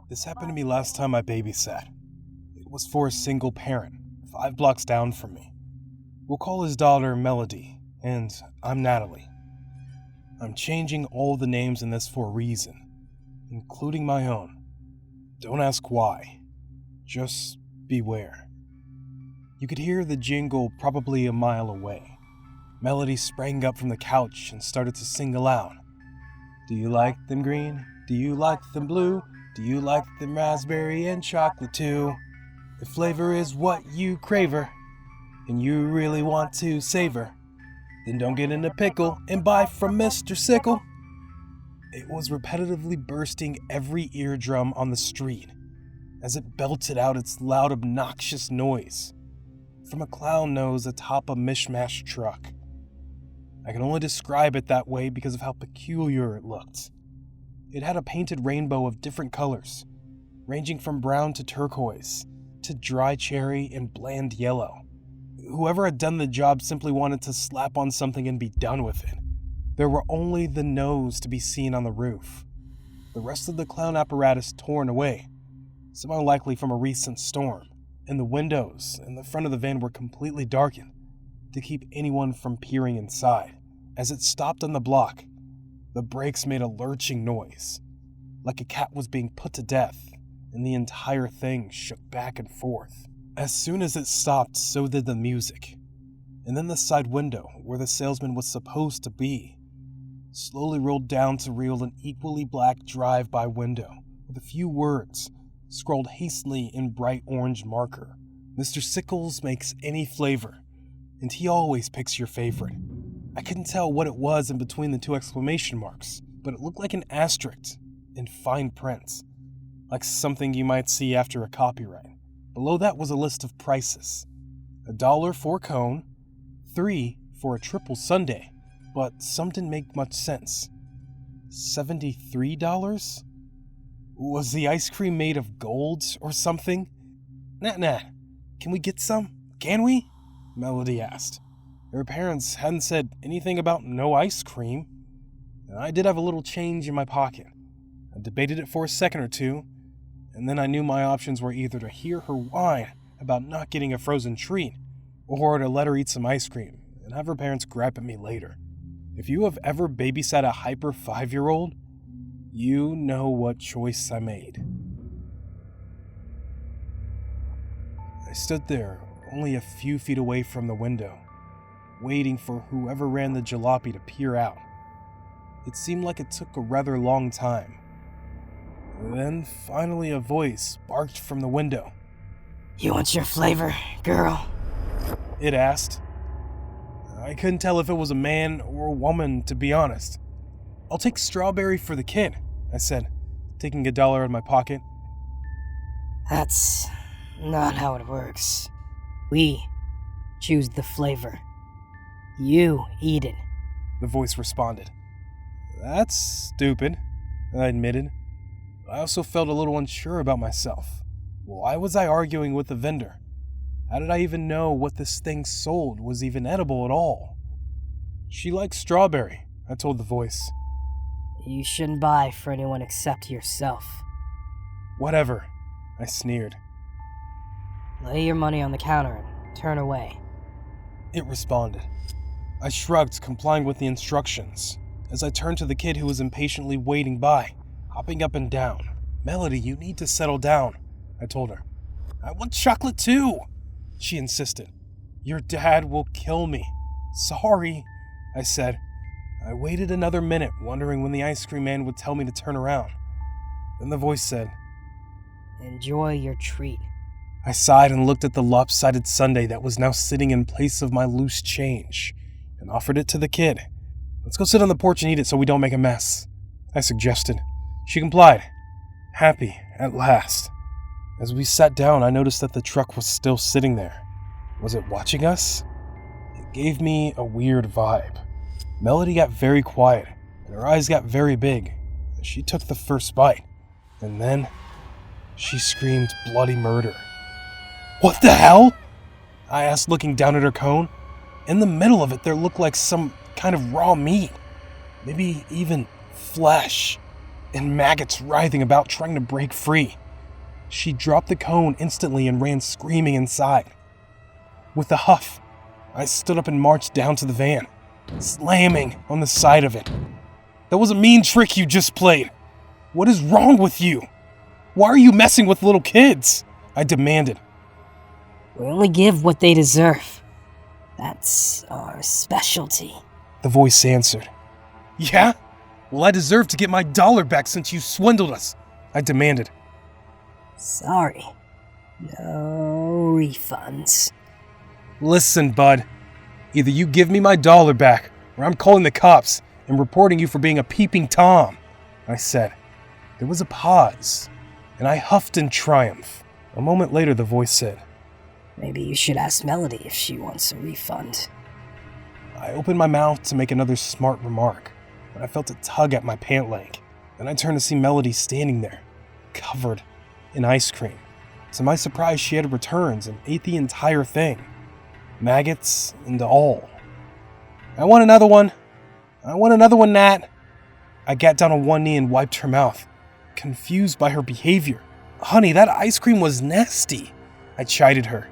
This happened to me last time I babysat. It was for a single parent, 5 blocks down from me. We'll call his daughter Melody, and I'm Natalie. I'm changing all the names in this for a reason, including my own. Don't ask why. Just beware. You could hear the jingle probably a mile away. Melody sprang up from the couch and started to sing aloud. Do you like them green? Do you like them blue? Do you like them raspberry and chocolate too? If flavor is what you craver, and you really want to savor, then don't get in a pickle and buy from Mr. Sickle. It was repetitively bursting every eardrum on the street as it belted out its loud, obnoxious noise from a clown nose atop a mishmash truck. I can only describe it that way because of how peculiar it looked. It had a painted rainbow of different colors, ranging from brown to turquoise, to dry cherry and bland yellow. Whoever had done the job simply wanted to slap on something and be done with it. There were only the nose to be seen on the roof. The rest of the clown apparatus torn away, somehow likely from a recent storm, and the windows in the front of the van were completely darkened to keep anyone from peering inside. As it stopped on the block, the brakes made a lurching noise, like a cat was being put to death, and the entire thing shook back and forth. As soon as it stopped, so did the music. And then the side window, where the salesman was supposed to be, slowly rolled down to reveal an equally black drive-by window with a few words scrawled hastily in bright orange marker. Mr. Sickles makes any flavor, and he always picks your favorite. I couldn't tell what it was in between the 2 exclamation marks, but it looked like an asterisk in fine print, like something you might see after a copyright. Below that was a list of prices. $1 for a cone, $3 for a triple sundae, but some didn't make much sense. $73? Was the ice cream made of gold or something? Nah, can we get some? Can we? Melody asked. Her parents hadn't said anything about no ice cream. I did have a little change in my pocket. I debated it for a second or two, and then I knew my options were either to hear her whine about not getting a frozen treat, or to let her eat some ice cream and have her parents gripe at me later. If you have ever babysat a hyper 5-year-old, you know what choice I made. I stood there, only a few feet away from the window, waiting for whoever ran the jalopy to peer out. It seemed like it took a rather long time. Then, finally, a voice barked from the window. You want your flavor, girl? It asked. I couldn't tell if it was a man or a woman, to be honest. I'll take strawberry for the kid, I said, taking $1 out of my pocket. That's not how it works. We choose the flavor. You eat it, the voice responded. That's stupid, I admitted. I also felt a little unsure about myself. Why was I arguing with the vendor? How did I even know what this thing sold was even edible at all? She likes strawberry, I told the voice. You shouldn't buy for anyone except yourself. Whatever, I sneered. Lay your money on the counter and turn away, it responded. I shrugged, complying with the instructions, as I turned to the kid who was impatiently waiting by, hopping up and down. Melody, you need to settle down, I told her. I want chocolate too, she insisted. Your dad will kill me. Sorry, I said. I waited another minute, wondering when the ice cream man would tell me to turn around. Then the voice said, Enjoy your treat. I sighed and looked at the lopsided sundae that was now sitting in place of my loose change, and offered it to the kid. Let's go sit on the porch and eat it so we don't make a mess, I suggested. She complied, happy at last. As we sat down, I noticed that the truck was still sitting there. Was it watching us? It gave me a weird vibe. Melody got very quiet, and her eyes got very big as she took the first bite. And then, she screamed bloody murder. What the hell? I asked, looking down at her cone. In the middle of it, there looked like some kind of raw meat. Maybe even flesh. and maggots writhing about trying to break free. She dropped the cone instantly and ran screaming inside. With a huff, I stood up and marched down to the van, slamming on the side of it. That was a mean trick you just played. What is wrong with you? Why are you messing with little kids? I demanded. We only give what they deserve. That's our specialty. The voice answered. Yeah? Well, I deserve to get my dollar back since you swindled us, I demanded. Sorry. No refunds. Listen, bud. Either you give me my dollar back, or I'm calling the cops and reporting you for being a peeping Tom, I said. There was a pause, and I huffed in triumph. A moment later, the voice said, Maybe you should ask Melody if she wants a refund. I opened my mouth to make another smart remark, but I felt a tug at my pant leg. Then I turned to see Melody standing there, covered in ice cream. To my surprise, she had returned and ate the entire thing. Maggots and all. I want another one. I want another one, Nat. I got down on one knee and wiped her mouth, confused by her behavior. Honey, that ice cream was nasty. I chided her.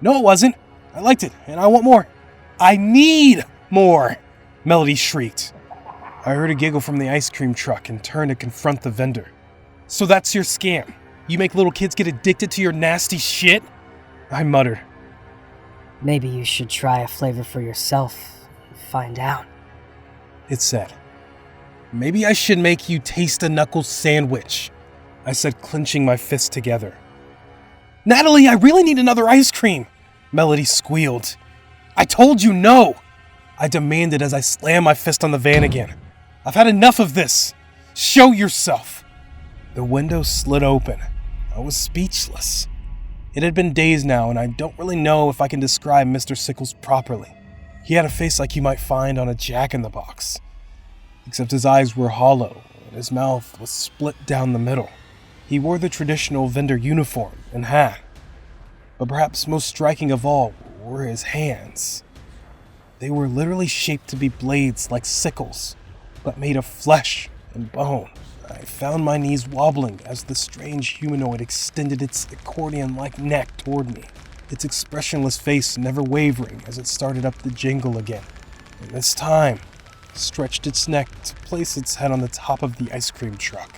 No, it wasn't. I liked it, and I want more. I need more, Melody shrieked. I heard a giggle from the ice cream truck and turned to confront the vendor. So that's your scam? You make little kids get addicted to your nasty shit? I muttered. Maybe you should try a flavor for yourself and find out. It said. Maybe I should make you taste a knuckle sandwich, I said, clenching my fists together. Natalie, I really need another ice cream, Melody squealed. I told you no, I demanded as I slammed my fist on the van again. I've had enough of this. Show yourself. The window slid open. I was speechless. It had been days now, and I don't really know if I can describe Mr. Sickles properly. He had a face like you might find on a jack-in-the-box, except his eyes were hollow and his mouth was split down the middle. He wore the traditional vendor uniform and hat, but perhaps most striking of all were his hands. They were literally shaped to be blades like sickles, but made of flesh and bone. I found my knees wobbling as the strange humanoid extended its accordion-like neck toward me, its expressionless face never wavering as it started up the jingle again, and this time stretched its neck to place its head on the top of the ice cream truck.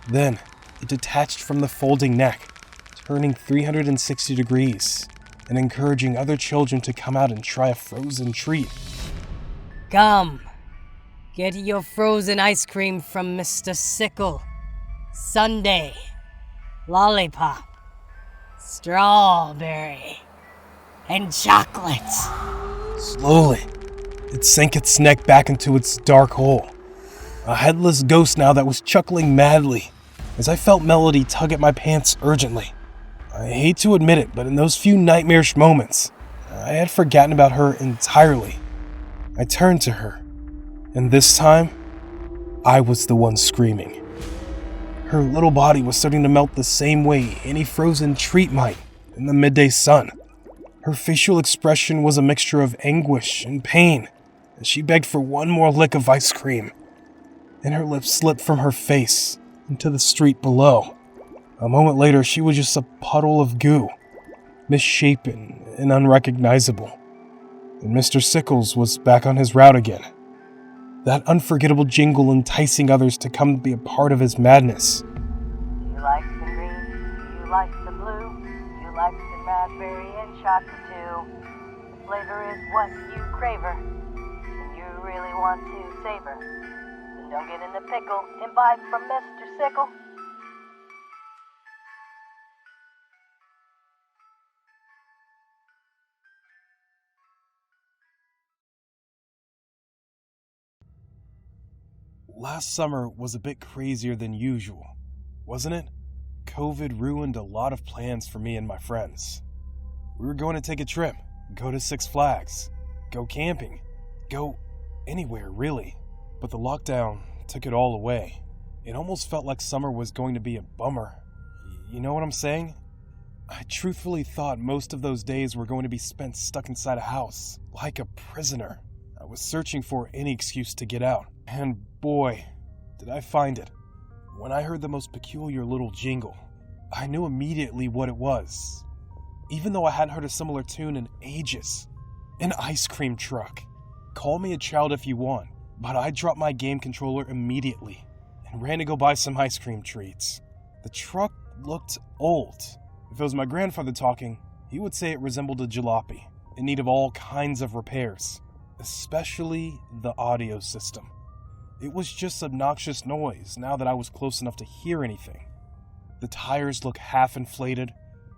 Then, it detached from the folding neck, turning 360 degrees, and encouraging other children to come out and try a frozen treat. Come, get your frozen ice cream from Mr. Sickle. Sundae, lollipop, strawberry, and chocolate. Slowly, it sank its neck back into its dark hole, a headless ghost now that was chuckling madly as I felt Melody tug at my pants urgently. I hate to admit it, but in those few nightmarish moments, I had forgotten about her entirely. I turned to her, and this time, I was the one screaming. Her little body was starting to melt the same way any frozen treat might in the midday sun. Her facial expression was a mixture of anguish and pain as she begged for one more lick of ice cream, and her lips slipped from her face into the street below. A moment later, she was just a puddle of goo, misshapen and unrecognizable. And Mr. Sickles was back on his route again. That unforgettable jingle enticing others to come be a part of his madness. You like the green, you like the blue, you like the raspberry and chocolate too. The flavor is what you craver, and you really want to savor. Then don't get in the pickle and buy from Mr. Sickle. Last summer was a bit crazier than usual, wasn't it? COVID ruined a lot of plans for me and my friends. We were going to take a trip, go to Six Flags, go camping, go anywhere really. But the lockdown took it all away. It almost felt like summer was going to be a bummer. You know what I'm saying? I truthfully thought most of those days were going to be spent stuck inside a house, like a prisoner. I was searching for any excuse to get out, and boy, did I find it. When I heard the most peculiar little jingle, I knew immediately what it was, even though I hadn't heard a similar tune in ages. An ice cream truck. Call me a child if you want, but I dropped my game controller immediately and ran to go buy some ice cream treats. The truck looked old. If it was my grandfather talking, he would say it resembled a jalopy, in need of all kinds of repairs, especially the audio system. It was just obnoxious noise now that I was close enough to hear anything. The tires looked half inflated,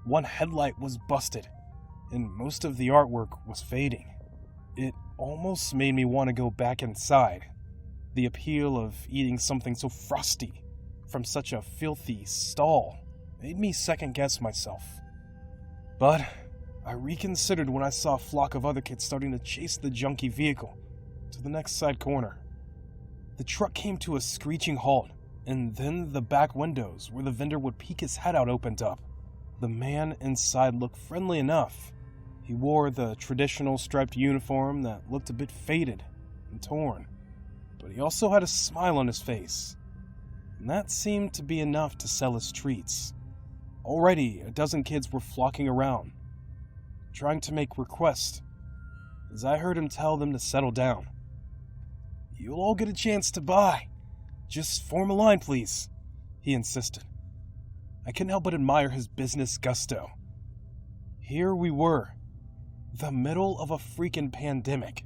one headlight was busted, and most of the artwork was fading. It almost made me want to go back inside. The appeal of eating something so frosty from such a filthy stall made me second-guess myself. But I reconsidered when I saw a flock of other kids starting to chase the junky vehicle to the next side corner. The truck came to a screeching halt, and then the back windows where the vendor would peek his head out opened up. The man inside looked friendly enough. He wore the traditional striped uniform that looked a bit faded and torn, but he also had a smile on his face, and that seemed to be enough to sell his treats. Already, a dozen kids were flocking around, trying to make requests, as I heard him tell them to settle down. "You'll all get a chance to buy. Just form a line, please," he insisted. I couldn't help but admire his business gusto. Here we were, the middle of a freaking pandemic,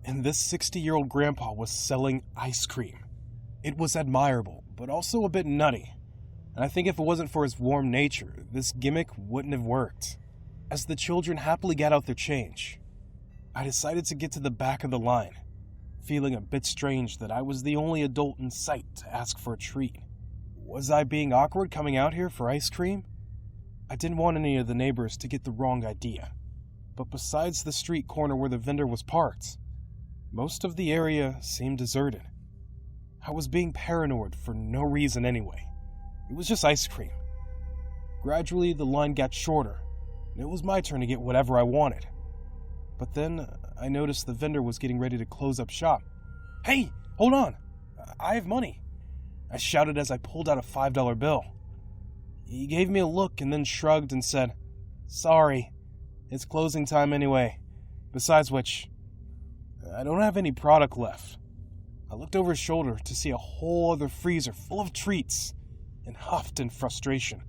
and this 60-year-old grandpa was selling ice cream. It was admirable, but also a bit nutty, and I think if it wasn't for his warm nature, this gimmick wouldn't have worked. As the children happily got out their change, I decided to get to the back of the line, feeling a bit strange that I was the only adult in sight to ask for a treat. Was I being awkward coming out here for ice cream? I didn't want any of the neighbors to get the wrong idea. But besides the street corner where the vendor was parked, most of the area seemed deserted. I was being paranoid for no reason anyway. It was just ice cream. Gradually, the line got shorter, and it was my turn to get whatever I wanted. But then, I noticed the vendor was getting ready to close up shop. "Hey, hold on! I have money!" I shouted as I pulled out a $5 bill. He gave me a look and then shrugged and said, "Sorry, it's closing time anyway. Besides which, I don't have any product left." I looked over his shoulder to see a whole other freezer full of treats and huffed in frustration.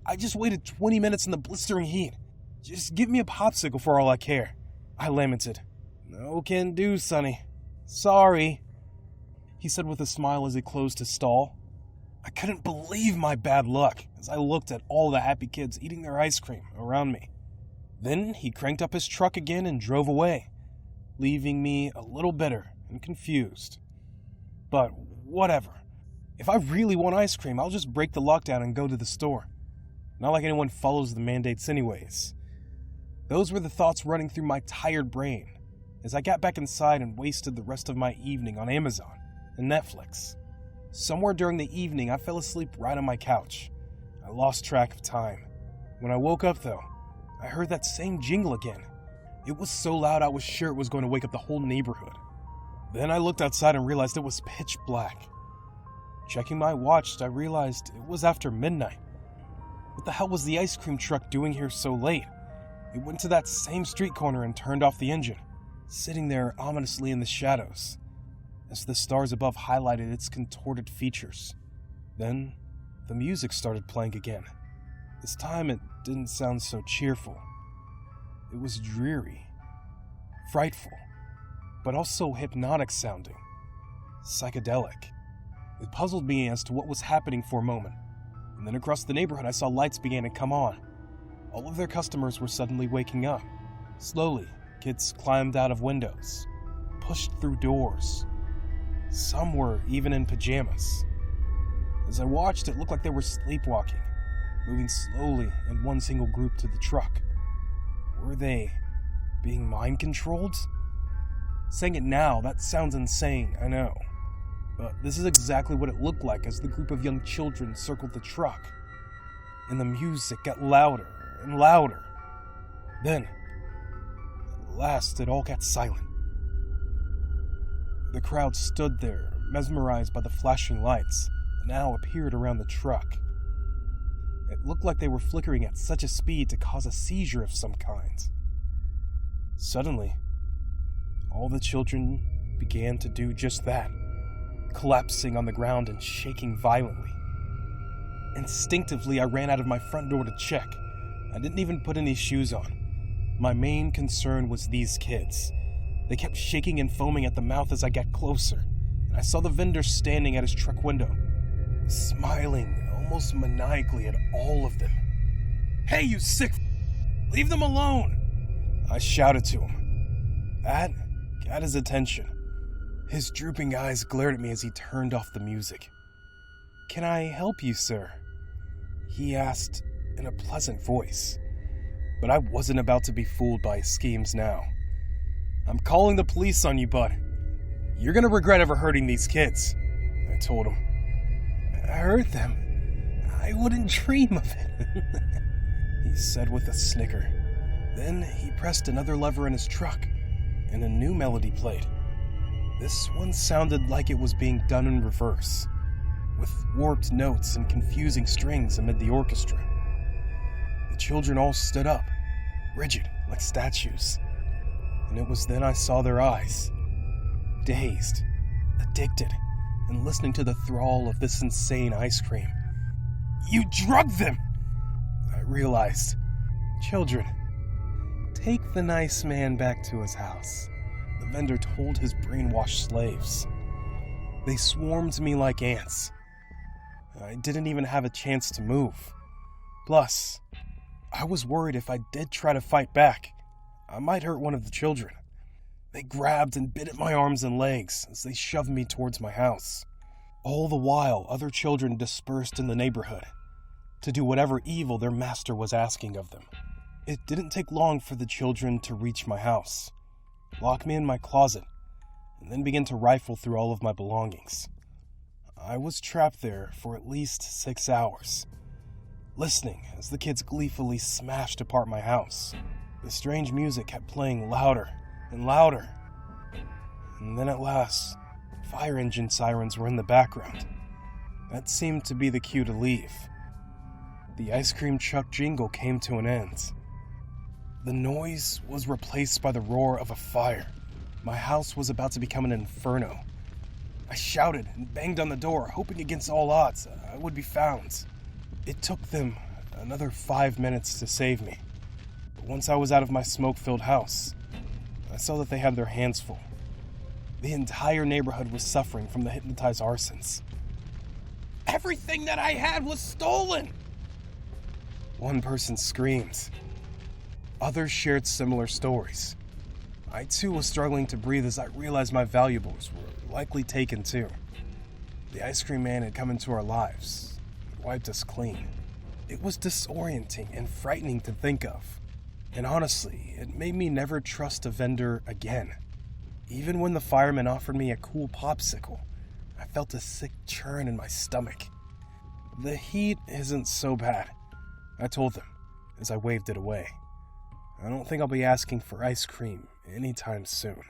"I just waited 20 minutes in the blistering heat. Just give me a popsicle for all I care," I lamented. "No can do, sonny. Sorry," he said with a smile as he closed his stall. I couldn't believe my bad luck as I looked at all the happy kids eating their ice cream around me. Then he cranked up his truck again and drove away, leaving me a little bitter and confused. But whatever. If I really want ice cream, I'll just break the lockdown and go to the store. Not like anyone follows the mandates anyways. Those were the thoughts running through my tired brain as I got back inside and wasted the rest of my evening on Amazon and Netflix. Somewhere during the evening, I fell asleep right on my couch. I lost track of time. When I woke up, though, I heard that same jingle again. It was so loud I was sure it was going to wake up the whole neighborhood. Then I looked outside and realized it was pitch black. Checking my watch, I realized it was after midnight. What the hell was the ice cream truck doing here so late? It went to that same street corner and turned off the engine, sitting there ominously in the shadows, as the stars above highlighted its contorted features. Then, the music started playing again. This time it didn't sound so cheerful. It was dreary, frightful, but also hypnotic sounding, psychedelic. It puzzled me as to what was happening for a moment, and then across the neighborhood I saw lights began to come on. All of their customers were suddenly waking up. Slowly, kids climbed out of windows, pushed through doors. Some were even in pajamas. As I watched, it looked like they were sleepwalking, moving slowly in one single group to the truck. Were they being mind-controlled? Saying it now, that sounds insane, I know. But this is exactly what it looked like as the group of young children circled the truck. And the music got louder and louder. Then, at last, it all got silent. The crowd stood there, mesmerized by the flashing lights that now appeared around the truck. It looked like they were flickering at such a speed to cause a seizure of some kind. Suddenly, all the children began to do just that, collapsing on the ground and shaking violently. Instinctively, I ran out of my front door to check. I didn't even put any shoes on. My main concern was these kids. They kept shaking and foaming at the mouth as I got closer, and I saw the vendor standing at his truck window, smiling almost maniacally at all of them. "Hey, you sick leave them alone!" I shouted to him. That got his attention. His drooping eyes glared at me as he turned off the music. "Can I help you, sir?" he asked in a pleasant voice. But I wasn't about to be fooled by his schemes now. "I'm calling the police on you, bud. You're gonna regret ever hurting these kids," I told him. "Hurt them? I wouldn't dream of it," he said with a snicker. Then he pressed another lever in his truck, and a new melody played. This one sounded like it was being done in reverse, with warped notes and confusing strings amid the orchestra. The children all stood up, rigid like statues, and it was then I saw their eyes, dazed, addicted, and listening to the thrall of this insane ice cream. "You drugged them!" I realized. "Children, take the nice man back to his house," the vendor told his brainwashed slaves. They swarmed me like ants. I didn't even have a chance to move. Plus, I was worried if I did try to fight back, I might hurt one of the children. They grabbed and bit at my arms and legs as they shoved me towards my house. All the while, other children dispersed in the neighborhood to do whatever evil their master was asking of them. It didn't take long for the children to reach my house, lock me in my closet, and then begin to rifle through all of my belongings. I was trapped there for at least 6 hours, listening as the kids gleefully smashed apart my house. The strange music kept playing louder and louder. And then at last, fire engine sirens were in the background. That seemed to be the cue to leave. The ice cream truck jingle came to an end. The noise was replaced by the roar of a fire. My house was about to become an inferno. I shouted and banged on the door, hoping against all odds I would be found. It took them another 5 minutes to save me. But once I was out of my smoke-filled house, I saw that they had their hands full. The entire neighborhood was suffering from the hypnotized arsons. "Everything that I had was stolen!" One person screamed. Others shared similar stories. I too was struggling to breathe as I realized my valuables were likely taken too. The ice cream man had come into our lives, wiped us clean. It was disorienting and frightening to think of. And honestly, it made me never trust a vendor again. Even when the fireman offered me a cool popsicle, I felt a sick churn in my stomach. "The heat isn't so bad," I told them as I waved it away. "I don't think I'll be asking for ice cream anytime soon."